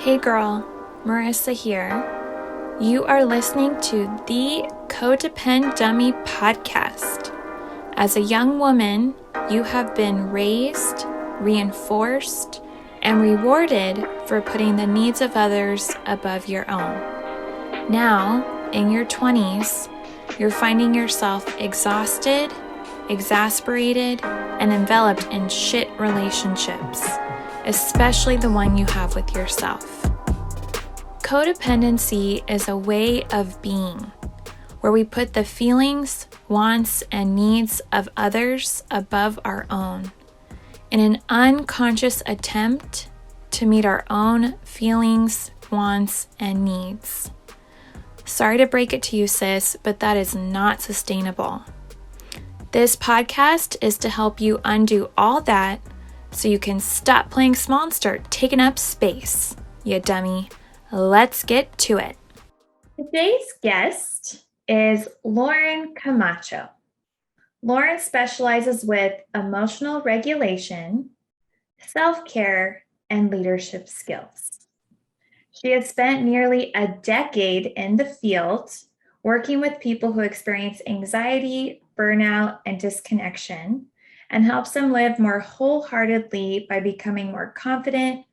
Hey girl, Marissa here. You are listening to the Codependent Dummy podcast. As a young woman, you have been raised, reinforced, and rewarded for putting the needs of others above your own. Now, in your 20s, you're finding yourself exhausted, exasperated, and enveloped in shit relationships, especially the one you have with yourself. Codependency is a way of being where we put the feelings, wants, and needs of others above our own in an unconscious attempt to meet our own feelings, wants, and needs. Sorry to break it to you, sis, but that is not sustainable. This podcast is to help you undo all that so you can stop playing small and start taking up space, you dummy. Let's get to it. Today's guest is Lauren Camacho. Lauren specializes with emotional regulation, self-care, and leadership skills. She has spent nearly a decade in the field working with people who experience anxiety, burnout, and disconnection, and helps them live more wholeheartedly by becoming more confident,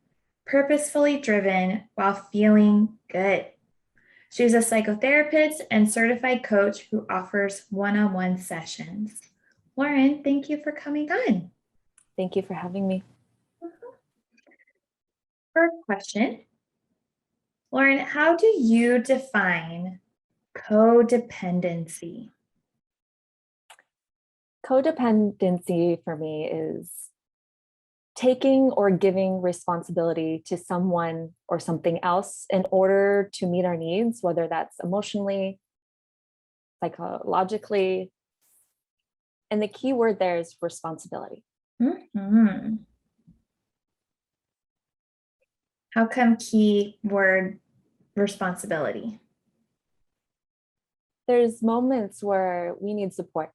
purposefully driven, while feeling good. She's a psychotherapist and certified coach who offers one-on-one sessions. Lauren, thank you for coming on. Thank you for having me. First question. Lauren, how do you define codependency? Codependency for me is taking or giving responsibility to someone or something else in order to meet our needs, whether that's emotionally, psychologically. And the key word there is responsibility. Mm-hmm. How come key word responsibility? There's moments where we need support.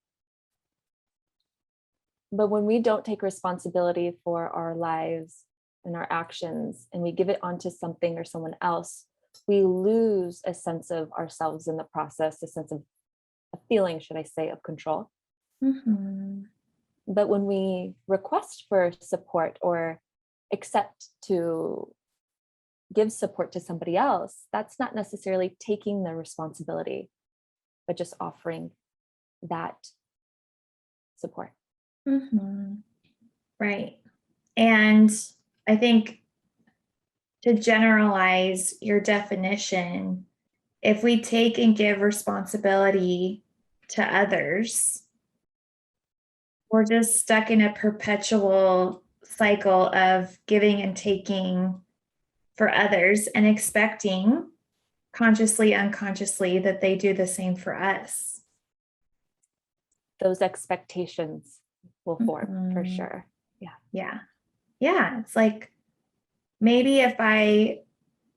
But when we don't take responsibility for our lives and our actions, and we give it onto something or someone else, we lose a sense of ourselves in the process, a sense of a feeling, should I say, of control. Mm-hmm. But when we request for support or accept to give support to somebody else, that's not necessarily taking the responsibility, but just offering that support. Mm-hmm. Right. And I think to generalize your definition, if we take and give responsibility to others, we're just stuck in a perpetual cycle of giving and taking for others and expecting consciously, unconsciously that they do the same for us. Those expectations will form for sure. Yeah. It's like maybe if I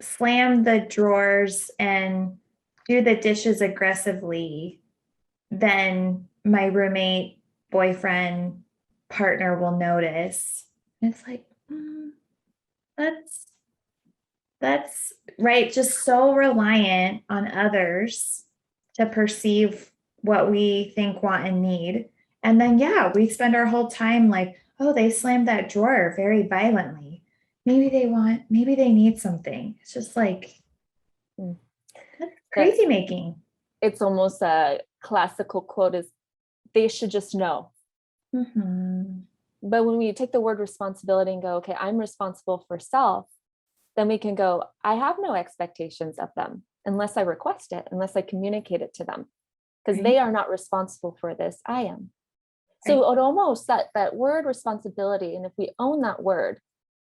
slam the drawers and do the dishes aggressively, then my roommate, boyfriend, partner will notice. And it's like, that's right. Just so reliant on others to perceive what we think, want, and need. And then, we spend our whole time like, oh, they slammed that drawer very violently. Maybe they need something. It's just like, that's crazy making. It's almost a classical quote is, they should just know. Mm-hmm. But when we take the word responsibility and go, okay, I'm responsible for self, then we can go, I have no expectations of them unless I request it, unless I communicate it to them, because they are not responsible for this. I am. So it almost that word responsibility, and if we own that word,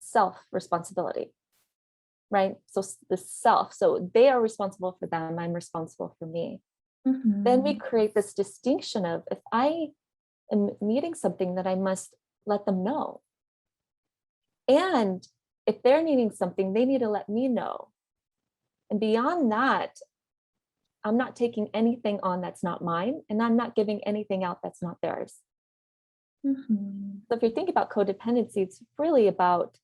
self-responsibility, right? So the self, so they are responsible for them, I'm responsible for me. Mm-hmm. Then we create this distinction of, if I am needing something, that I must let them know. And if they're needing something, they need to let me know. And beyond that, I'm not taking anything on that's not mine, and I'm not giving anything out that's not theirs. Mm-hmm. So if you think about codependency, it's really about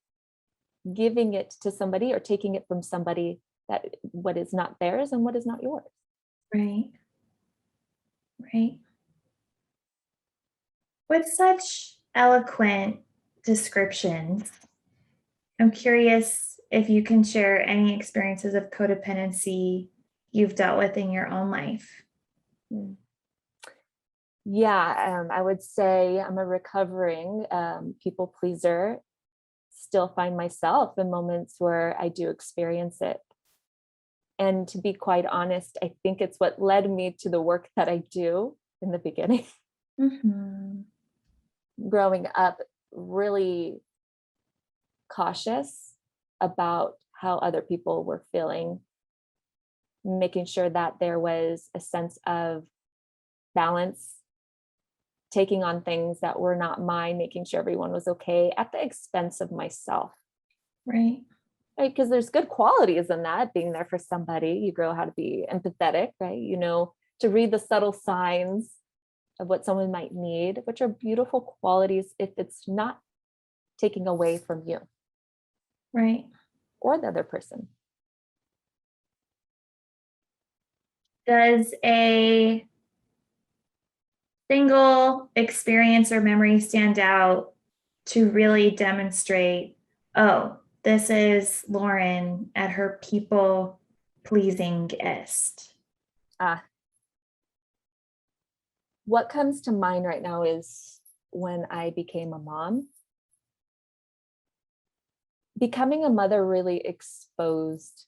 giving it to somebody or taking it from somebody that what is not theirs and what is not yours. Right. Right. With such eloquent descriptions, I'm curious if you can share any experiences of codependency you've dealt with in your own life. Yeah, I would say I'm a recovering people pleaser. Still find myself in moments where I do experience it. And to be quite honest, I think it's what led me to the work that I do in the beginning. Mm-hmm. Growing up, really cautious about how other people were feeling, making sure that there was a sense of balance, taking on things that were not mine, making sure everyone was okay at the expense of myself. Right. Right, because there's good qualities in that, being there for somebody. You grow how to be empathetic, right? You know, to read the subtle signs of what someone might need, which are beautiful qualities if it's not taking away from you. Right. Or the other person. Does a single experience or memory stand out to really demonstrate, oh, this is Lauren at her people pleasingest? What comes to mind right now is when I became a mom. Becoming a mother really exposed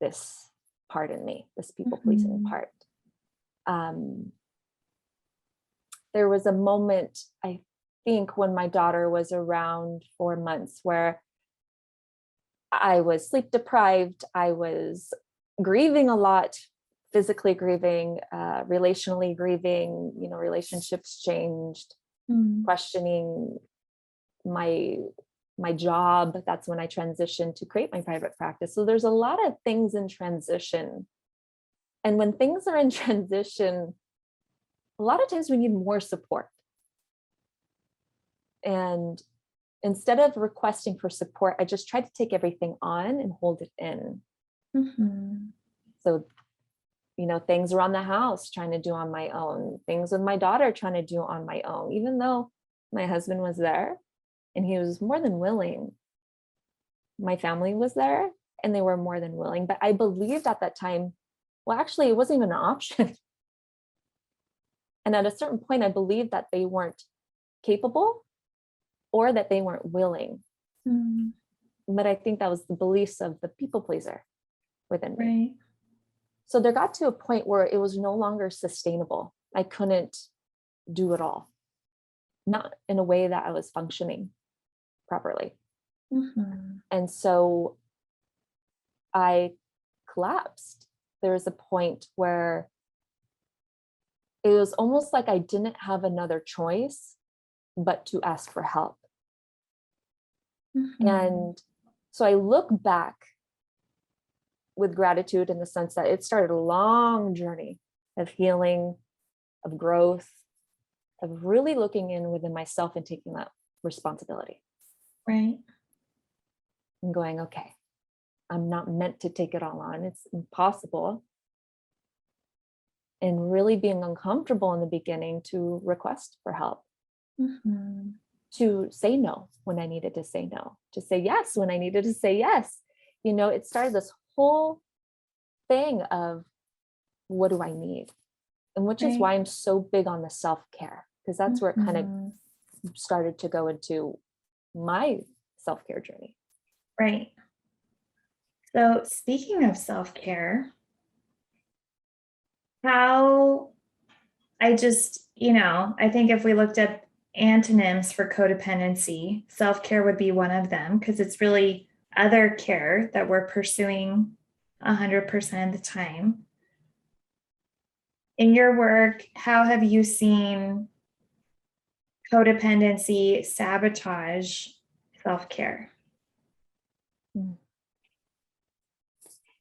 this part in me, this people-pleasing part. There was a moment, I think, when my daughter was around 4 months where I was sleep deprived. I was grieving a lot, physically grieving, relationally grieving, you know, relationships changed, questioning my job. That's when I transitioned to create my private practice. So there's a lot of things in transition. And when things are in transition, a lot of times we need more support. And instead of requesting for support, I just tried to take everything on and hold it in. So, you know, things around the house trying to do on my own, things with my daughter trying to do on my own, even though my husband was there and he was more than willing. My family was there and they were more than willing. But I believed at that time, well, actually, it wasn't even an option. And at a certain point, I believed that they weren't capable or that they weren't willing. But I think that was the beliefs of the people pleaser within me. Right. So there got to a point where it was no longer sustainable. I couldn't do it all, not in a way that I was functioning properly. And so I collapsed. There was a point where it was almost like I didn't have another choice but to ask for help. And so I look back with gratitude in the sense that it started a long journey of healing, of growth, of really looking in within myself and taking that responsibility. Right. And going, okay, I'm not meant to take it all on. It's impossible. And really being uncomfortable in the beginning to request for help, to say no when I needed to say no, to say yes when I needed to say yes. You know, it started this whole thing of what do I need? And which is why I'm so big on the self-care, because that's where it kind of started to go into my self-care journey. Right. So speaking of self-care, how I just, I think if we looked at antonyms for codependency, self-care would be one of them, because it's really other care that we're pursuing 100% of the time. In your work, how have you seen codependency sabotage self-care?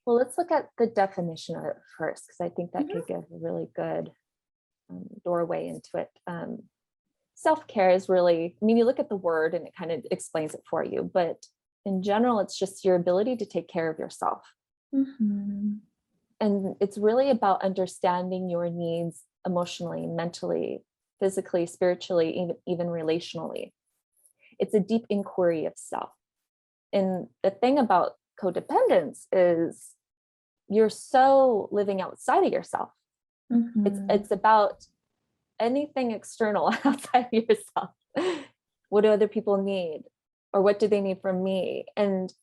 Well, let's look at the definition of it first, because I think that could give a really good doorway into it. Self-care is really, I mean, you look at the word and it kind of explains it for you, but In general, it's just your ability to take care of yourself. Mm-hmm. And it's really about understanding your needs emotionally, mentally, physically, spiritually, even relationally. It's a deep inquiry of self. And the thing about codependence is you're so living outside of yourself. Mm-hmm. It's about anything external outside of yourself. What do other people need? Or what do they need from me? And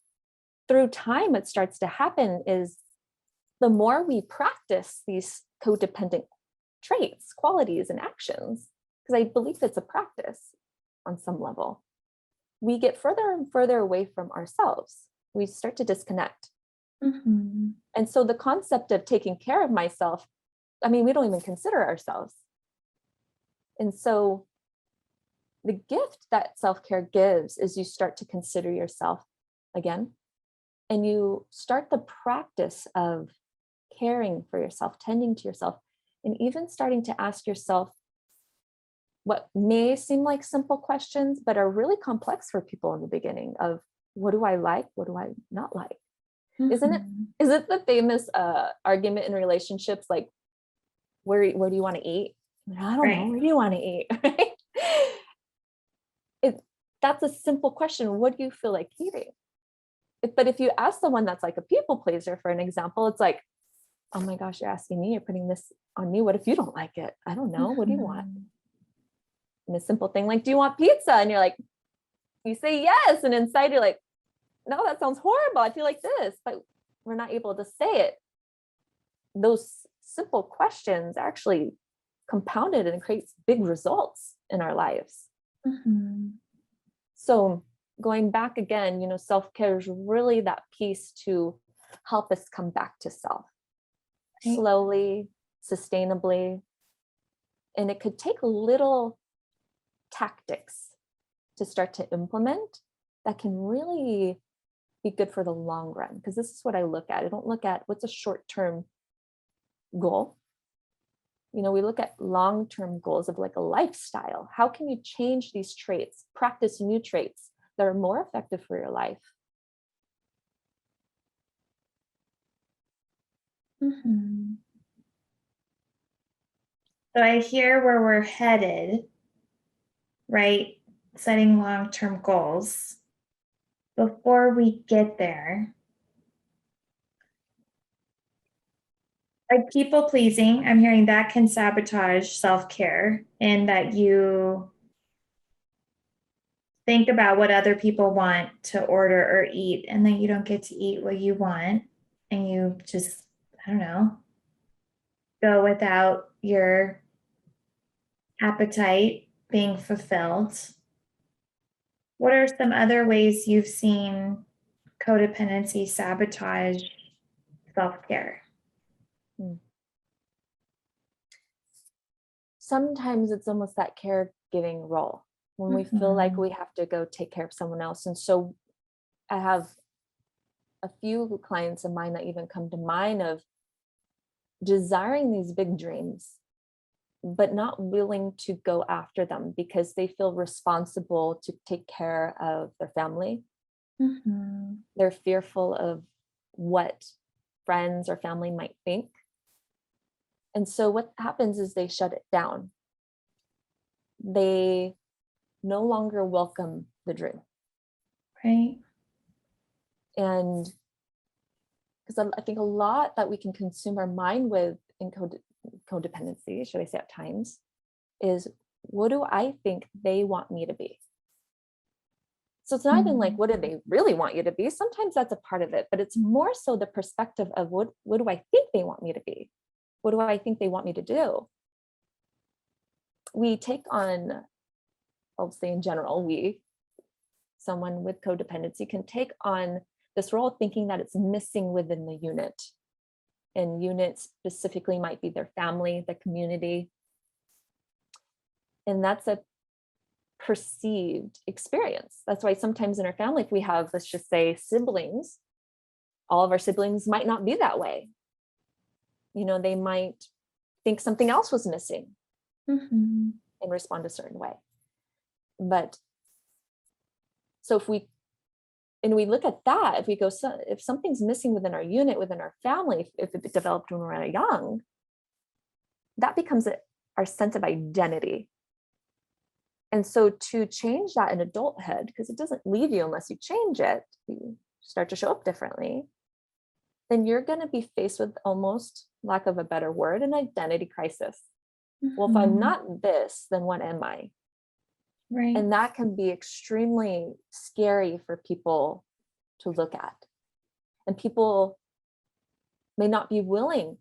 through time, what starts to happen is the more we practice these codependent traits, qualities, and actions, because I believe it's a practice on some level, we get further and further away from ourselves. We start to disconnect. Mm-hmm. And so the concept of taking care of myself, I mean, we don't even consider ourselves. And so the gift that self-care gives is you start to consider yourself again, and you start the practice of caring for yourself, tending to yourself, and even starting to ask yourself what may seem like simple questions, but are really complex for people in the beginning of what do I like? What do I not like? Mm-hmm. Is it the famous argument in relationships, like, where do you want to eat? I don't know. Where do you want to eat? That's a simple question. What do you feel like eating? But if you ask someone that's like a people pleaser, for an example, it's like, oh my gosh, you're asking me, you're putting this on me. What if you don't like it? I don't know. What do you want? And a simple thing like, do you want pizza? And you're like, you say yes. And inside you're like, no, that sounds horrible. I feel like this, but we're not able to say it. Those simple questions actually compounded and creates big results in our lives. Mm-hmm. So going back again, self-care is really that piece to help us come back to self slowly, sustainably. And it could take little tactics to start to implement that can really be good for the long run. Because this is what I look at. I don't look at what's a short-term goal. We look at long-term goals of like a lifestyle. How can you change these traits, practice new traits that are more effective for your life? Mm-hmm. So I hear where we're headed, right? Setting long-term goals. Before we get there, like people pleasing, I'm hearing that can sabotage self-care, and that you think about what other people want to order or eat, and then you don't get to eat what you want, and you just, I don't know, go without your appetite being fulfilled. What are some other ways you've seen codependency sabotage self-care? Sometimes it's almost that caregiving role when we feel like we have to go take care of someone else. And so I have a few clients of mine that even come to mind of desiring these big dreams, but not willing to go after them because they feel responsible to take care of their family. Mm-hmm. They're fearful of what friends or family might think. And so what happens is they shut it down. They no longer welcome the dream. Right. And because I think a lot that we can consume our mind with in codependency, should I say at times, is what do I think they want me to be? So it's not even like, what do they really want you to be? Sometimes that's a part of it, but it's more so the perspective of what do I think they want me to be? What do I think they want me to do? We take on, I'll say in general, someone with codependency can take on this role thinking that it's missing within the unit. And units specifically might be their family, the community. And that's a perceived experience. That's why sometimes in our family, if we have, let's just say, siblings, all of our siblings might not be that way. They might think something else was missing and respond a certain way. But so and we look at that, if we go, so if something's missing within our unit, within our family, if it developed when we were young, that becomes our sense of identity. And so to change that in adulthood, because it doesn't leave you unless you change it, you start to show up differently, then you're going to be faced with, almost, lack of a better word, an identity crisis. Well, if I'm not this, then what am I? Right. And that can be extremely scary for people to look at. And people may not be willing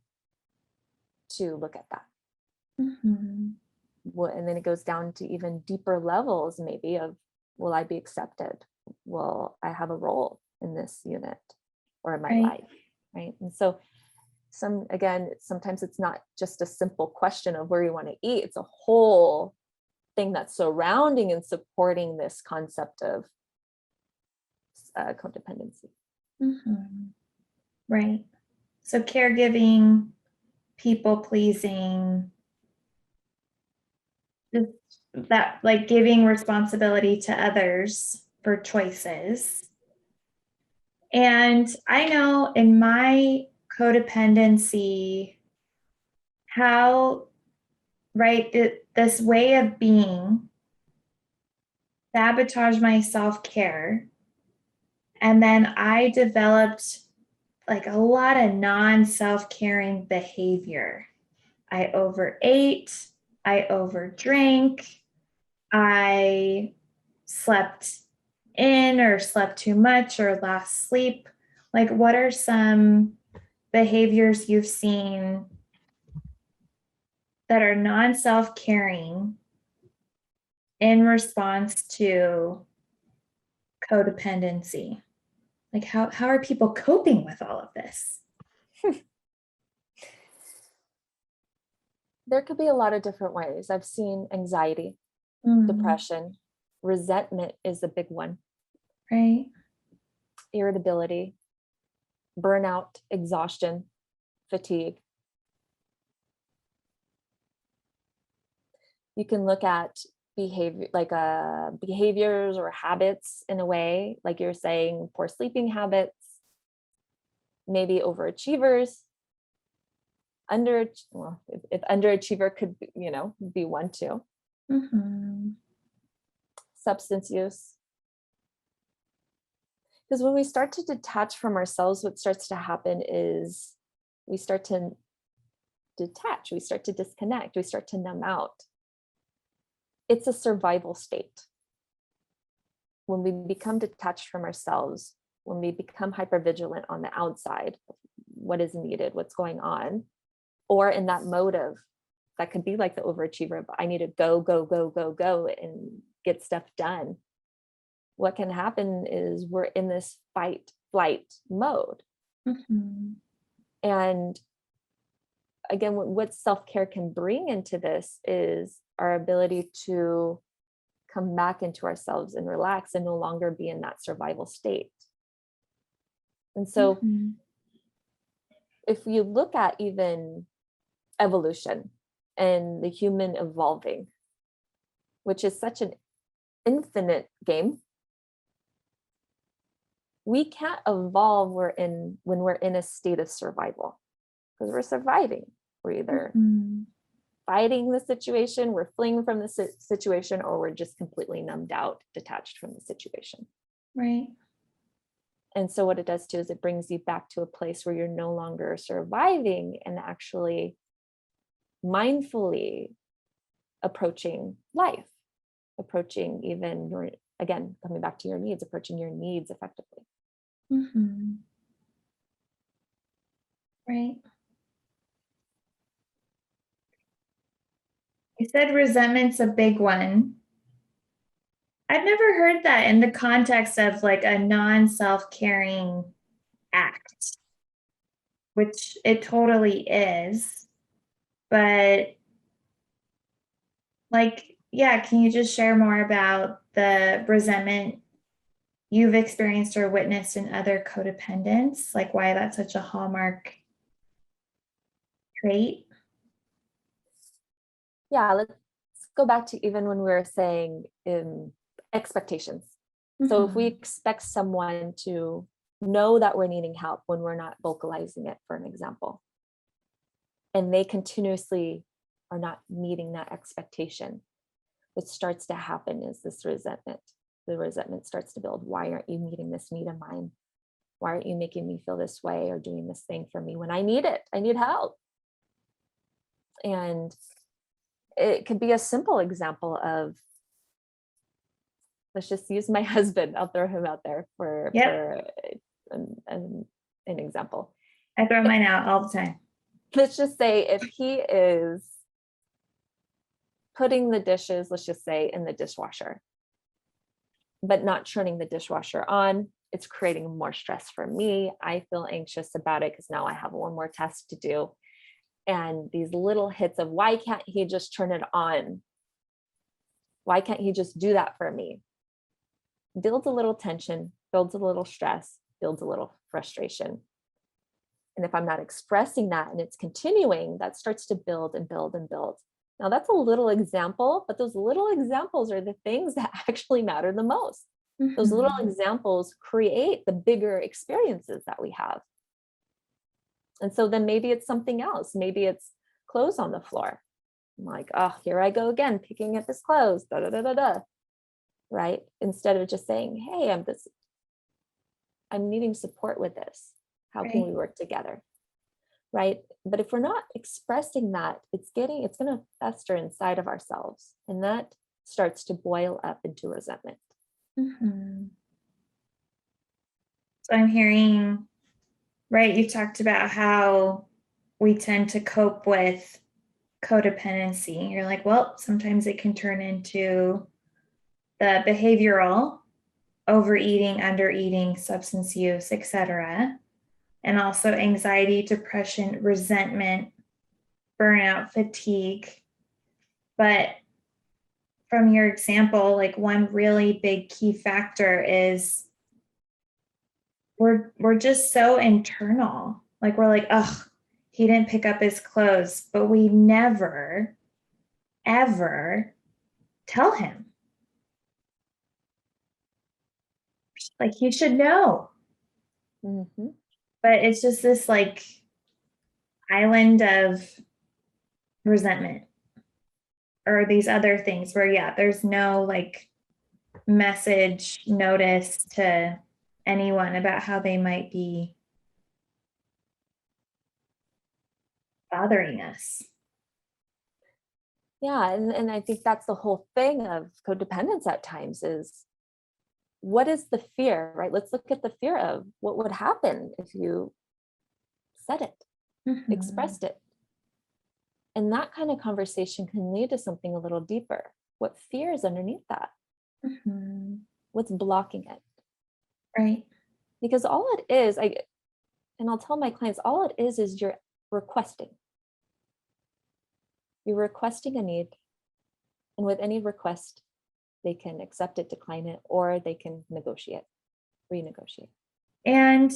to look at that. And then it goes down to even deeper levels, maybe, of, will I be accepted? Will I have a role in this unit or in my life? Right. And so sometimes it's not just a simple question of where you want to eat. It's a whole thing that's surrounding and supporting this concept of codependency. Right. So caregiving, people pleasing, just that, like, giving responsibility to others for choices. And I know in my codependency, how, this way of being sabotage my self-care. And then I developed like a lot of non-self-caring behavior. I overate, I overdrank, I slept in or slept too much or lost sleep. Like, what are some behaviors you've seen that are non-self-caring in response to codependency? Like, how are people coping with all of this? There could be a lot of different ways. I've seen anxiety, depression, resentment is a big one. Right. Irritability, burnout, exhaustion, fatigue. You can look at behavior, like behaviors or habits in a way, like you're saying, poor sleeping habits, maybe overachievers, if underachiever could be, be one too. Substance use. Because when we start to detach from ourselves, what starts to happen is we start to detach, we start to disconnect, we start to numb out. It's a survival state. When we become detached from ourselves, when we become hypervigilant on the outside, what is needed, what's going on, or in that mode of, that could be like the overachiever, but I need to go and get stuff done. What can happen is we're in this fight flight mode. And again, what self-care can bring into this is our ability to come back into ourselves and relax and no longer be in that survival state. And so if you look at even evolution and the human evolving, which is such an infinite game, we can't evolve when we're in a state of survival, because we're surviving. We're either fighting the situation, we're fleeing from the situation, or we're just completely numbed out, detached from the situation. Right. And so what it does too is it brings you back to a place where you're no longer surviving and actually mindfully approaching life, approaching even your, again, coming back to your needs, approaching your needs effectively. Right. You said resentment's a big one. I've never heard that in the context of like a non-self-caring act, which it totally is. But like, yeah, can you just share more about the resentment you've experienced or witnessed in other codependents? Like, why that's such a hallmark trait? Yeah, let's go back to even when we were saying expectations. So if we expect someone to know that we're needing help when we're not vocalizing it, for an example, and they continuously are not meeting that expectation, what starts to happen is this resentment. The resentment starts to build. Why aren't you meeting this need of mine? Why aren't you making me feel this way or doing this thing for me when I need it? I need help. And it could be a simple example of, let's just use my husband. I'll throw him out there for an example. I throw mine out all the time. Let's just say if he is putting the dishes, let's just say, in the dishwasher, but not turning the dishwasher on, it's creating more stress for me. I feel anxious about it because now I have one more task to do. And these little hits of, why can't he just turn it on? Why can't he just do that for me? Builds a little tension, builds a little stress, builds a little frustration. And if I'm not expressing that and it's continuing, that starts to build and build and build. Now that's a little example, but those little examples are the things that actually matter the most. Those little examples create the bigger experiences that we have. And so then maybe it's something else. Maybe it's clothes on the floor. I'm like, oh, here I go again, picking at this clothes, da da da da da. Right? Instead of just saying, hey, I'm needing support with this. How can we work together? Right? But if we're not expressing that, it's going to fester inside of ourselves. And that starts to boil up into resentment. So I'm hearing, right, you talked about how we tend to cope with codependency. You're like, well, sometimes it can turn into the behavioral, overeating, undereating, substance use, etc. And also anxiety, depression, resentment, burnout, fatigue. But from your example, like one really big key factor is we're just so internal. Like we're like, oh, he didn't pick up his clothes, but we never, ever tell him. Like he should know. But it's just this like island of resentment or these other things where, there's no like message notice to anyone about how they might be bothering us. Yeah. And I think that's the whole thing of codependence at times is, what is the fear, right? Let's look at the fear of what would happen if you said it, expressed it. And that kind of conversation can lead to something a little deeper. What fear is underneath that? What's blocking it? Right. Because all it is, and I'll tell my clients, all it is you're requesting. You're requesting a need. And with any request, they can accept it, decline it, or they can renegotiate. And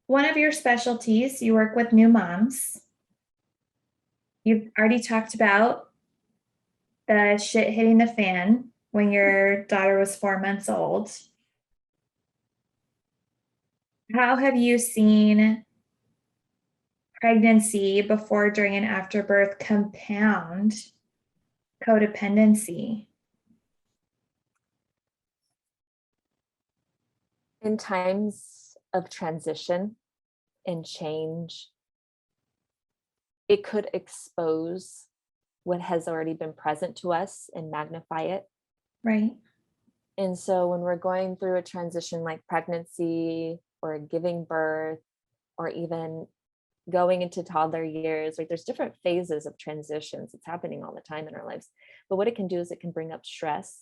one of your specialties, you work with new moms. You've already talked about the shit hitting the fan when your daughter was 4 months old. How have you seen pregnancy before, during, and after birth compound codependency? In times of transition and change, it could expose what has already been present to us and magnify it. Right. And so when we're going through a transition like pregnancy or giving birth or even going into toddler years, like there's different phases of transitions. It's happening all the time in our lives. But what it can do is it can bring up stress.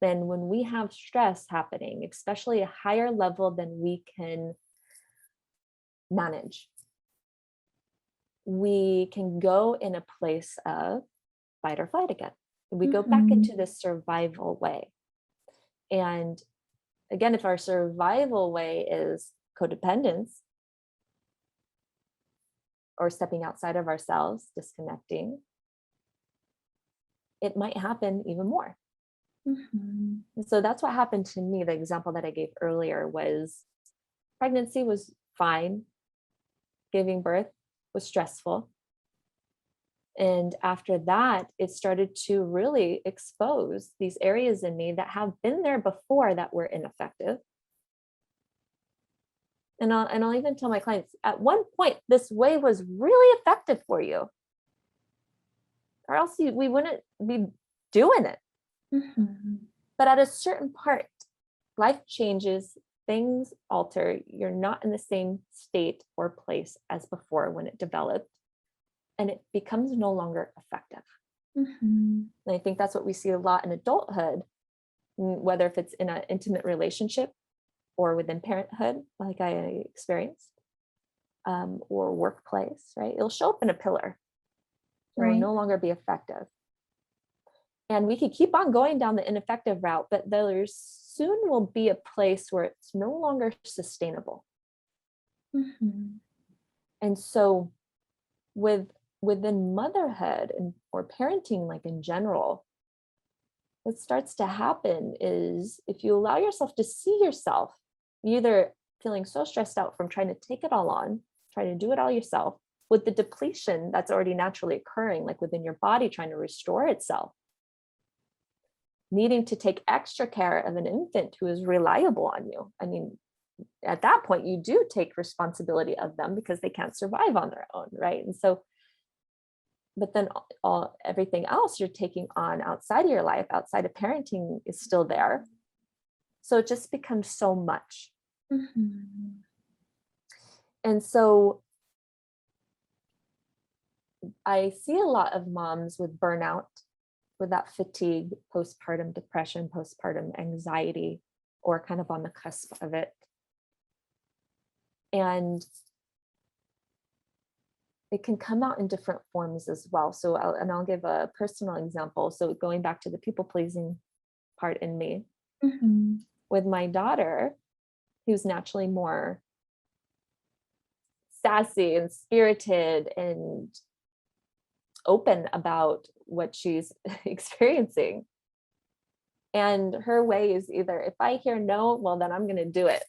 Then when we have stress happening, especially a higher level than we can manage, we can go in a place of fight or flight again. We go back into this survival way. And again, if our survival way is codependence or stepping outside of ourselves, disconnecting, it might happen even more. And so that's what happened to me. The example that I gave earlier was pregnancy was fine. Giving birth was stressful. And after that, it started to really expose these areas in me that have been there before that were ineffective. And I'll even tell my clients, at one point, this way was really effective for you, or else we wouldn't be doing it. But at a certain part, life changes, things alter. You're not in the same state or place as before when it developed, and it becomes no longer effective. And I think that's what we see a lot in adulthood, whether if it's in an intimate relationship or within parenthood, like I experienced, or workplace, right? It'll show up in a pillar. It will no longer be effective. And we could keep on going down the ineffective route, but there soon will be a place where it's no longer sustainable. And so within motherhood or parenting, like in general, what starts to happen is if you allow yourself to see yourself, you're either feeling so stressed out from trying to take it all on, trying to do it all yourself, with the depletion that's already naturally occurring, like within your body trying to restore itself, needing to take extra care of an infant who is reliable on you. I mean, at that point, you do take responsibility of them because they can't survive on their own, right? And so, but then everything else you're taking on outside of your life, outside of parenting, is still there. So it just becomes so much. And so I see a lot of moms with burnout, with that fatigue, postpartum depression, postpartum anxiety, or kind of on the cusp of it. And it can come out in different forms as well. So I'll give a personal example. So going back to the people-pleasing part in me, with my daughter, who's naturally more sassy and spirited and open about what she's experiencing. And her way is either, if I hear no, well, then I'm going to do it.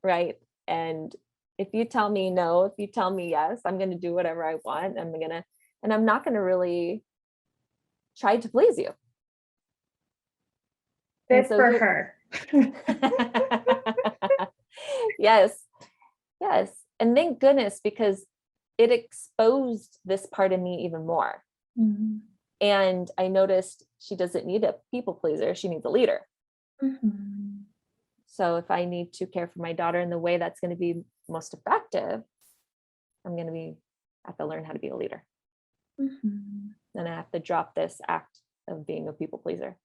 Right. And if you tell me no, if you tell me yes, I'm going to do whatever I want. And I'm not going to really try to please you. Good for her. Yes. And thank goodness, because it exposed this part of me even more. And I noticed she doesn't need a people pleaser. She needs a leader. So if I need to care for my daughter in the way that's going to be most effective, I'm going to have to learn how to be a leader. And I have to drop this act of being a people pleaser.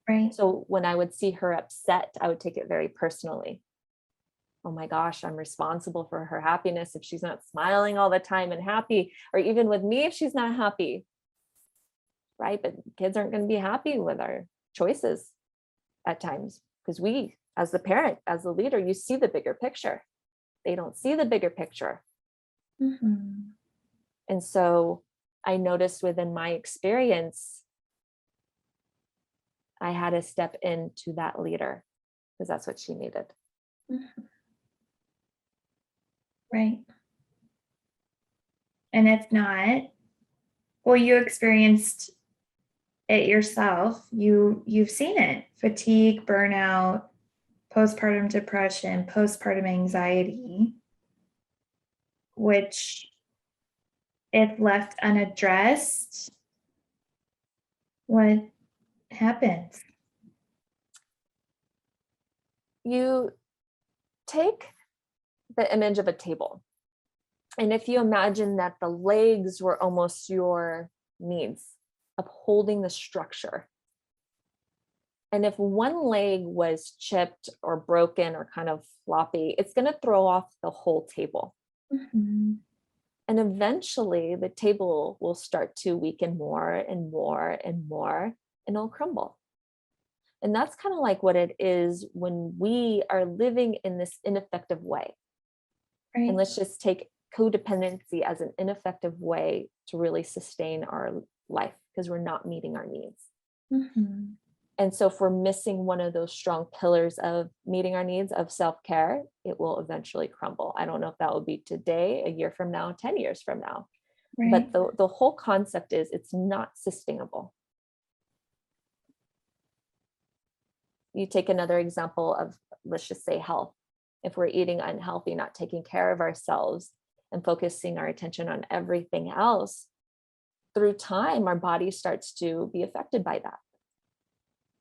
Right. So when I would see her upset, I would take it very personally. Oh my gosh, I'm responsible for her happiness if she's not smiling all the time and happy, or even with me if she's not happy. Right? But kids aren't going to be happy with our choices at times, because we, as the parent, as the leader, you see the bigger picture. They don't see the bigger picture. And so I noticed within my experience, I had to step into that leader because that's what she needed. Right. And if not, well, you experienced it yourself. You've seen it: fatigue, burnout, postpartum depression, postpartum anxiety, which, if left unaddressed, what happens? You take the image of a table, and if you imagine that the legs were almost your needs, upholding the structure. And if one leg was chipped or broken or kind of floppy, it's going to throw off the whole table. And eventually the table will start to weaken more and more and more, and it'll crumble. And that's kind of like what it is when we are living in this ineffective way. Right. And let's just take codependency as an ineffective way to really sustain our life, because we're not meeting our needs. And so if we're missing one of those strong pillars of meeting our needs of self-care, it will eventually crumble. I don't know if that will be today, a year from now, 10 years from now. Right. But the whole concept is it's not sustainable. You take another example of, let's just say, health. If we're eating unhealthy, not taking care of ourselves and focusing our attention on everything else, through time, our body starts to be affected by that.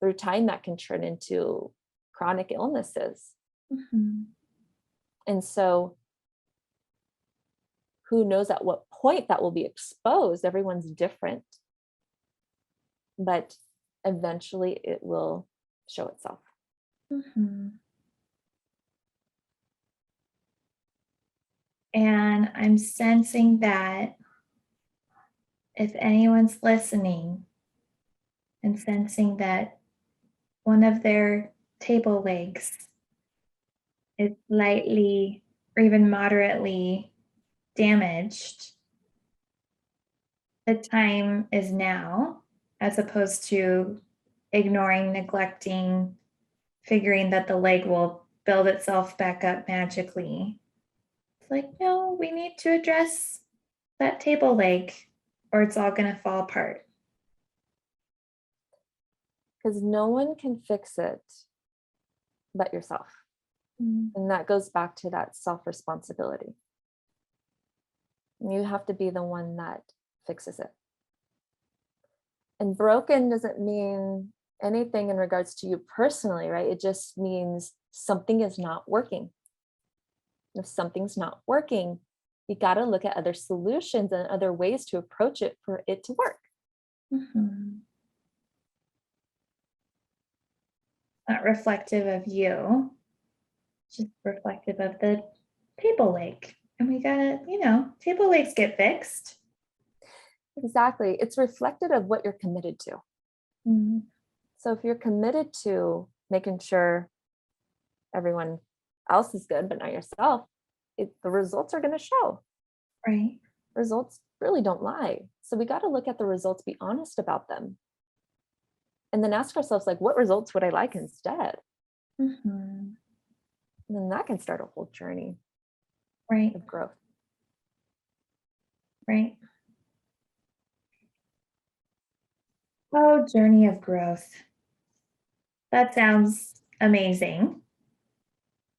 Through time, that can turn into chronic illnesses. Mm-hmm. And so who knows at what point that will be exposed? Everyone's different. But eventually it will show itself. Mm-hmm. And I'm sensing that if anyone's listening and sensing that one of their table legs is slightly or even moderately damaged, the time is now, as opposed to ignoring, neglecting, figuring that the leg will build itself back up magically. It's like, no, we need to address that table leg or it's all going to fall apart. Because no one can fix it but yourself. And that goes back to that self-responsibility. You have to be the one that fixes it. And broken doesn't mean anything in regards to you personally, right? It just means something is not working. If something's not working, you got to look at other solutions and other ways to approach it for it to work. Mm-hmm. Not reflective of you, just reflective of the table leg. And we gotta, table legs get fixed. Exactly. It's reflective of what you're committed to. Mm-hmm. So if you're committed to making sure everyone else is good, but not yourself, the results are going to show. Right. Results really don't lie. So we got to look at the results, be honest about them. And then ask ourselves, like, what results would I like instead? Mm-hmm. And then that can start a whole journey Right. of growth. Right. Oh, journey of growth. That sounds amazing.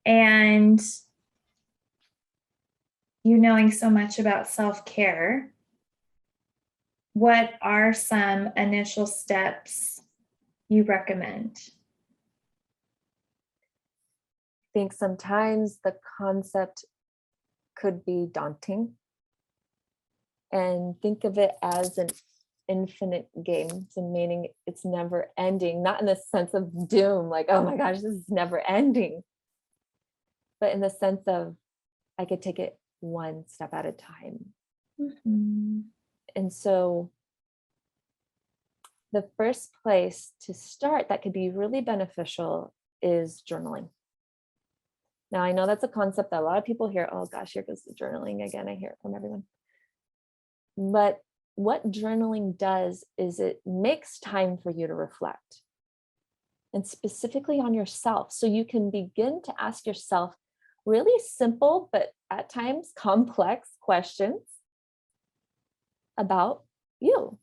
And you knowing so much about self-care, what are some initial steps you recommend? I think sometimes the concept could be daunting. And think of it as an infinite game. So meaning it's never ending, not in the sense of doom, like, oh my gosh, this is never ending. But in the sense of I could take it one step at a time. Mm-hmm. And so the first place to start that could be really beneficial is journaling. Now, I know that's a concept that a lot of people hear, oh gosh, here goes the journaling again. I hear it from everyone. But what journaling does is it makes time for you to reflect, and specifically on yourself. So you can begin to ask yourself really simple, but at times complex questions about you,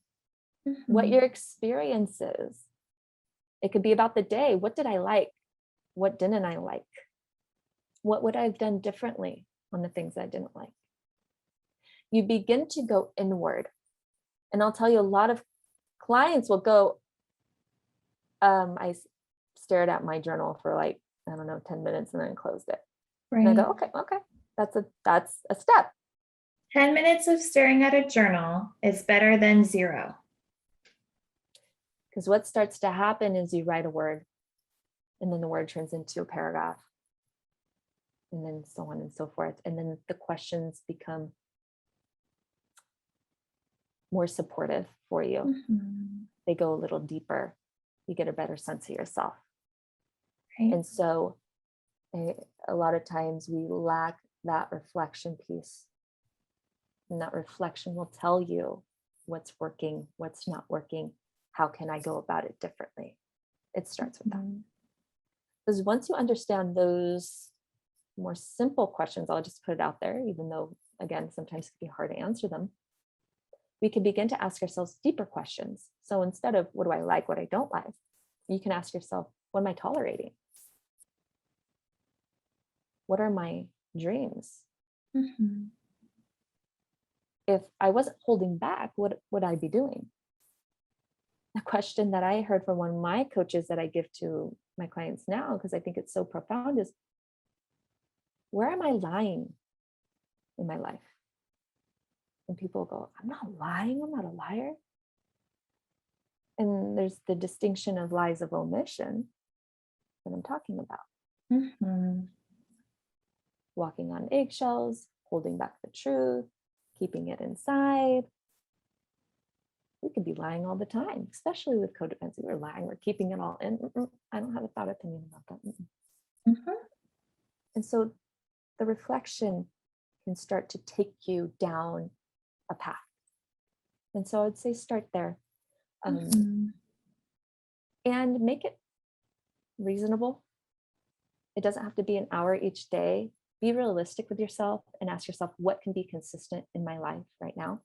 what your experience is. It could be about the day. What did I like? What didn't I like? What would I have done differently on the things I didn't like? You begin to go inward. And I'll tell you, a lot of clients will go, I stared at my journal for like, I don't know, 10 minutes and then closed it. Right. And I go, okay, that's a step. 10 minutes of staring at a journal is better than 0. Because what starts to happen is you write a word, and then the word turns into a paragraph, and then so on and so forth. And then the questions become more supportive for you. Mm-hmm. They go a little deeper. You get a better sense of yourself. Right. And so a lot of times we lack that reflection piece. And that reflection will tell you what's working, what's not working. How can I go about it differently? It starts with that. Because once you understand those more simple questions, I'll just put it out there, even though, again, sometimes it can be hard to answer them. We can begin to ask ourselves deeper questions. So instead of what do I like, what I don't like, you can ask yourself, what am I tolerating? What are my dreams? Mm-hmm. If I wasn't holding back, what would I be doing? A question that I heard from one of my coaches that I give to my clients now, because I think it's so profound, is where am I lying in my life? And people go, I'm not lying, I'm not a liar. And there's the distinction of lies of omission that I'm talking about. Mm-hmm. Walking on eggshells, holding back the truth, keeping it inside. We could be lying all the time, especially with codependency. We're lying, we're keeping it all in. I don't have a thought opinion about that. Mm-hmm. And so the reflection can start to take you down a path. And so I'd say start there. Mm-hmm. And make it reasonable. It doesn't have to be an hour each day. Be realistic with yourself and ask yourself, what can be consistent in my life right now?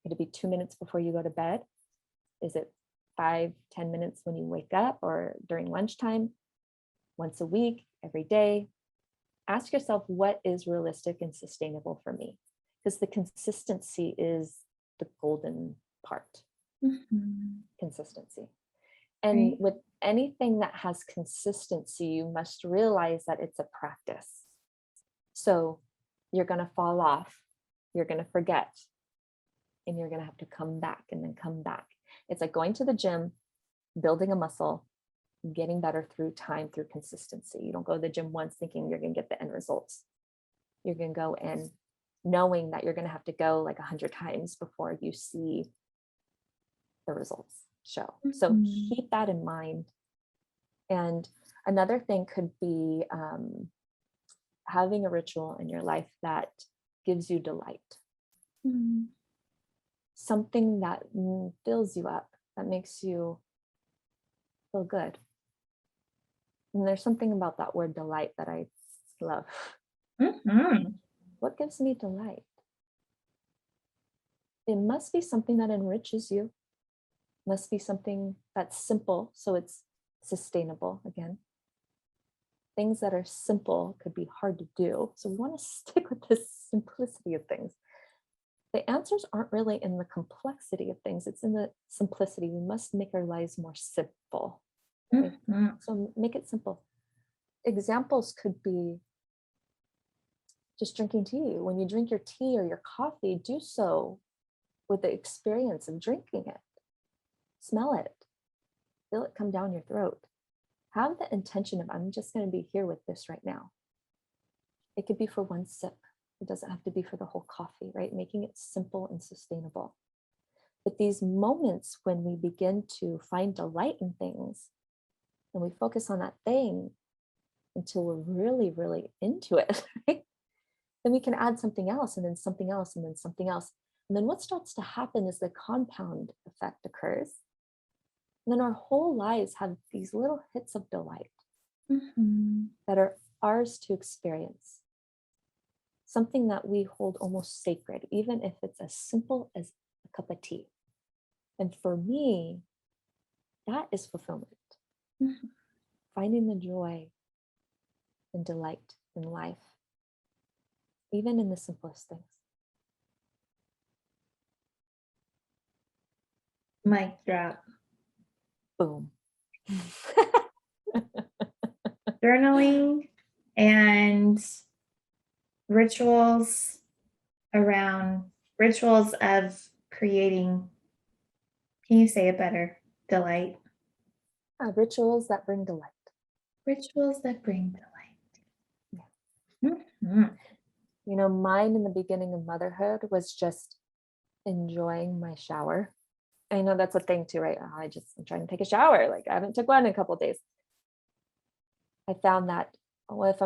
Could it be 2 minutes before you go to bed? Is it 5-10 minutes when you wake up or during lunchtime? Once a week, every day? Ask yourself, what is realistic and sustainable for me? Because the consistency is the golden part. Mm-hmm. Consistency. And Right. with anything that has consistency, you must realize that it's a practice. So you're going to fall off, you're going to forget, and you're going to have to come back and then come back. It's like going to the gym, building a muscle, getting better through time, through consistency. You don't go to the gym once thinking you're going to get the end results. You're going to go in knowing that you're going to have to go like 100 times before you see the results show. So Mm-hmm. keep that in mind. And another thing could be having a ritual in your life that gives you delight. Mm-hmm. Something that fills you up, that makes you feel good. And there's something about that word delight that I love. Mm-hmm. What gives me delight? It must be something that enriches you. It must be something that's simple, so it's sustainable again. Things that are simple could be hard to do. So we want to stick with this simplicity of things. The answers aren't really in the complexity of things. It's in the simplicity. We must make our lives more simple. Okay? Mm-hmm. So make it simple. Examples could be just drinking tea. When you drink your tea or your coffee, do so with the experience of drinking it. Smell it. Feel it come down your throat. Have the intention of, I'm just going to be here with this right now. It could be for one sip. It doesn't have to be for the whole coffee, right? Making it simple and sustainable. But these moments when we begin to find delight in things and we focus on that thing until we're really, really into it, right? Then we can add something else and then something else and then something else. And then what starts to happen is the compound effect occurs. And then our whole lives have these little hits of delight Mm-hmm. that are ours to experience. Something that we hold almost sacred, even if it's as simple as a cup of tea. And for me, that is fulfillment. Mm-hmm. Finding the joy and delight in life, even in the simplest things. Mic drop. Boom. Journaling and rituals of creating, can you say it better? Delight. Rituals that bring delight. Rituals that bring delight. Yeah. Mm-hmm. You know, mine in the beginning of motherhood was just enjoying my shower. I know that's a thing too, right? I'm trying to take a shower. Like I haven't took one in a couple of days. I found that, if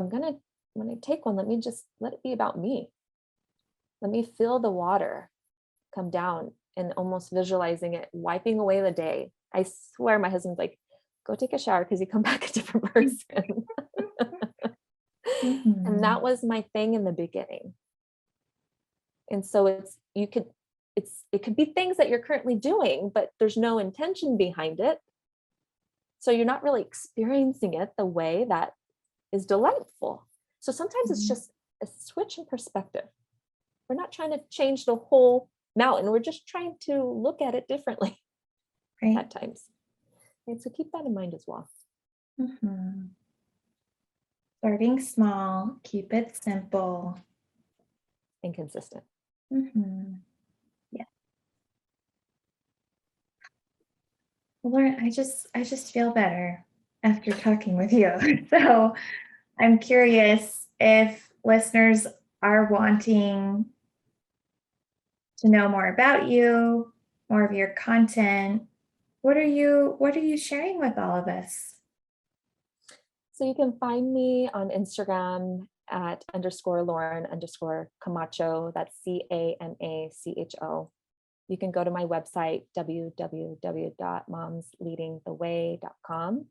when I take one, let it be about me. Let me feel the water come down and almost visualizing it, wiping away the day, I swear my husband's like, go take a shower because you come back a different person. And that was my thing in the beginning. And so it could be things that you're currently doing, but there's no intention behind it. So you're not really experiencing it the way that is delightful. So sometimes it's just a switch in perspective. We're not trying to change the whole mountain. We're just trying to look at it differently at times. And so keep that in mind as well. Starting small, keep it simple. And consistent. Yeah. Well, Lauren, I just feel better after talking with you. So I'm curious if listeners are wanting to know more about you, more of your content. What are you sharing with all of us? So you can find me on Instagram at _Lauren_Camacho. That's CAMACHO. You can go to my website, www.momsleadingtheway.com.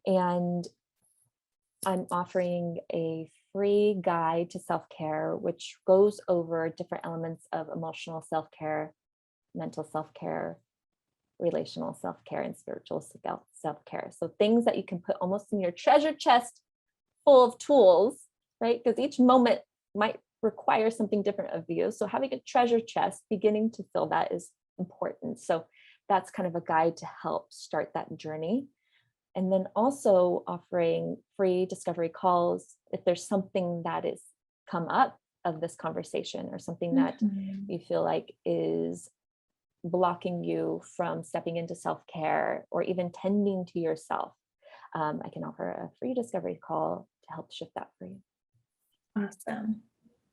And I'm offering a free guide to self-care, which goes over different elements of emotional self-care, mental self-care, relational self-care, and spiritual self-care. So things that you can put almost in your treasure chest full of tools, right? Because each moment might require something different of you. So having a treasure chest, beginning to fill that is important. So that's kind of a guide to help start that journey. And then also offering free discovery calls if there's something that is come up of this conversation or something that you feel like is blocking you from stepping into self-care or even tending to yourself. I can offer a free discovery call to help shift that for you. Awesome.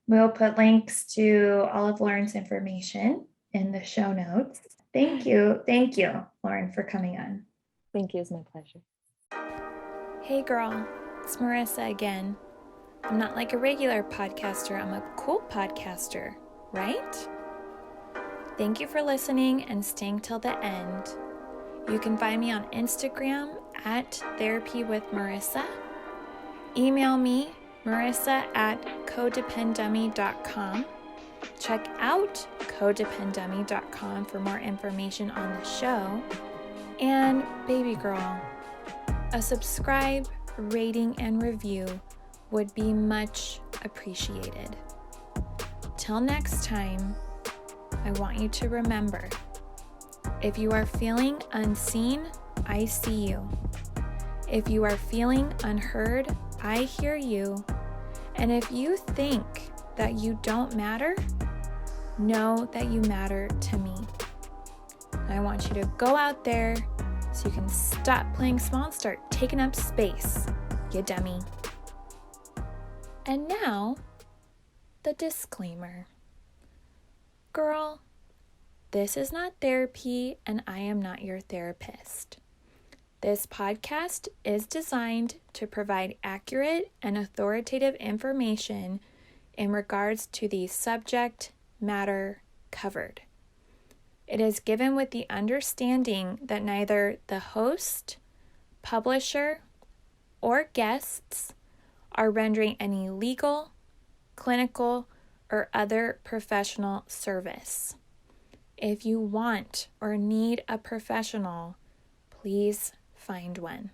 We'll put links to all of Lauren's information in the show notes. Thank you, Lauren, for coming on. Thank you. It's my pleasure. Hey girl, it's Marissa again. I'm not like a regular podcaster, I'm a cool podcaster, right? Thank you for listening and staying till the end. You can find me on Instagram at Therapy with Marissa. Email me, marissa@codependummy.com. Check out codependummy.com for more information on the show. And baby girl, a subscribe, rating, and review would be much appreciated. Till next time, I want you to remember, if you are feeling unseen, I see you. If you are feeling unheard, I hear you. And if you think that you don't matter, know that you matter to me. I want you to go out there so you can stop playing small and start taking up space, you dummy. And now, the disclaimer. Girl, this is not therapy and I am not your therapist. This podcast is designed to provide accurate and authoritative information in regards to the subject matter covered. It is given with the understanding that neither the host, publisher, or guests are rendering any legal, clinical, or other professional service. If you want or need a professional, please find one.